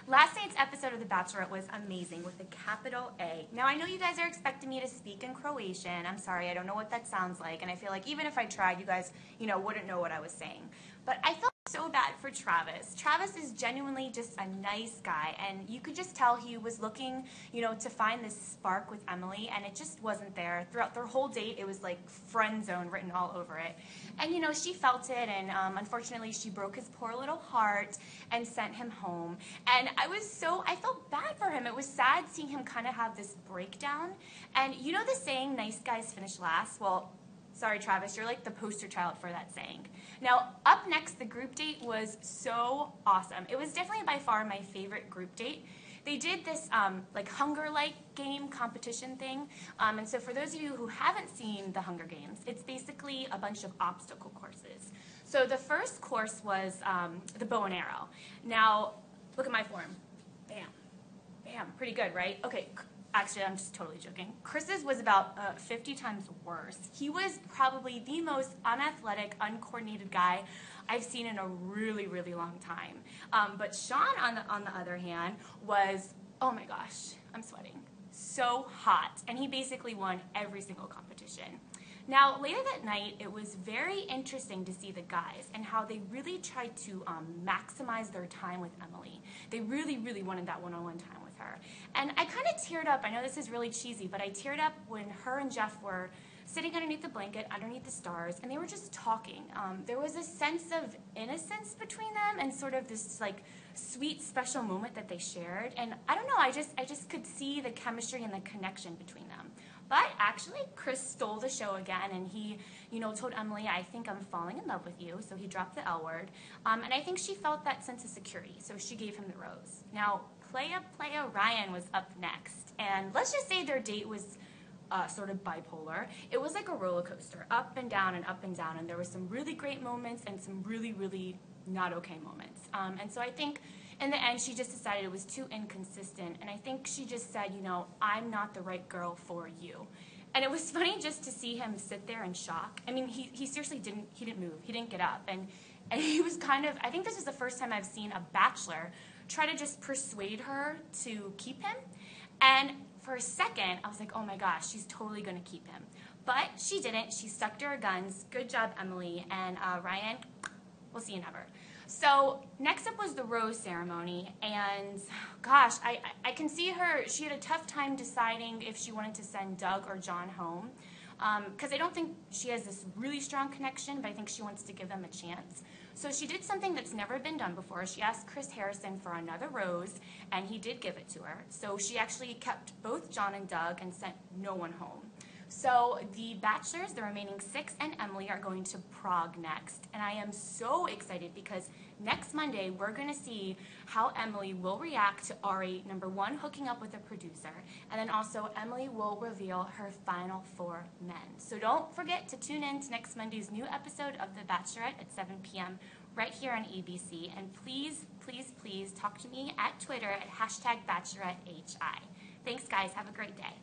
Last night's episode of The Bachelorette was amazing with a capital A. Now, I know you guys are expecting me to speak in Croatian. I'm sorry, I don't know what that sounds like, and I feel like even if I tried, you guys, wouldn't know what I was saying. But I felt so bad for Travis. Travis is genuinely just a nice guy, and you could just tell he was looking, to find this spark with Emily, and it just wasn't there. Throughout their whole date, it was like friend zone written all over it. And, she felt it, and unfortunately, she broke his poor little heart and sent him home. And I felt bad for him. It was sad seeing him kind of have this breakdown. And you know the saying, nice guys finish last? Well, sorry, Travis, you're like the poster child for that saying. Now, up next, the group date was so awesome. It was definitely by far my favorite group date. They did this Hunger-like game competition thing. And so for those of you who haven't seen the Hunger Games, it's basically a bunch of obstacle courses. So the first course was the bow and arrow. Now, look at my form. Bam. Bam. Pretty good, right? Okay. Actually, I'm just totally joking. Chris's was about 50 times worse. He was probably the most unathletic, uncoordinated guy I've seen in a really, really long time. But Sean, on the other hand, was, oh my gosh, I'm sweating, so hot. And he basically won every single competition. Now, later that night, it was very interesting to see the guys and how they really tried to maximize their time with Emily. They really, really wanted that one-on-one time with her. And I kind of teared up. I know this is really cheesy, but I teared up when her and Jeff were sitting underneath the blanket, underneath the stars, and they were just talking. There was a sense of innocence between them and sort of this sweet, special moment that they shared. And I don't know, I just could see the chemistry and the connection between them. But actually, Chris stole the show again, and he, told Emily, I think I'm falling in love with you, so he dropped the L word. And I think she felt that sense of security, so she gave him the rose. Now, Playa Ryan was up next, and let's just say their date was sort of bipolar. It was like a roller coaster, up and down and up and down, and there were some really great moments and some really, really not okay moments. And so I think in the end, she just decided it was too inconsistent, and I think she just said, I'm not the right girl for you. And it was funny just to see him sit there in shock. I mean, he seriously didn't move. He didn't get up. And he was I think this was the first time I've seen a bachelor try to just persuade her to keep him. And for a second, I was like, oh my gosh, she's totally going to keep him. But she didn't. She stuck to her guns. Good job, Emily. And Ryan, we'll see you never. So next up was the rose ceremony, and gosh, I can see her, she had a tough time deciding if she wanted to send Doug or John home, because I don't think she has this really strong connection, but I think she wants to give them a chance. So she did something that's never been done before. She asked Chris Harrison for another rose, and he did give it to her. So she actually kept both John and Doug and sent no one home. So the bachelors, the remaining 6, and Emily are going to Prague next. And I am so excited because next Monday we're going to see how Emily will react to Ari, number 1, hooking up with a producer. And then also Emily will reveal her final 4 men. So don't forget to tune in to next Monday's new episode of The Bachelorette at 7 p.m. right here on ABC. And please, please, please talk to me at Twitter at #BacheloretteHI. Thanks, guys. Have a great day.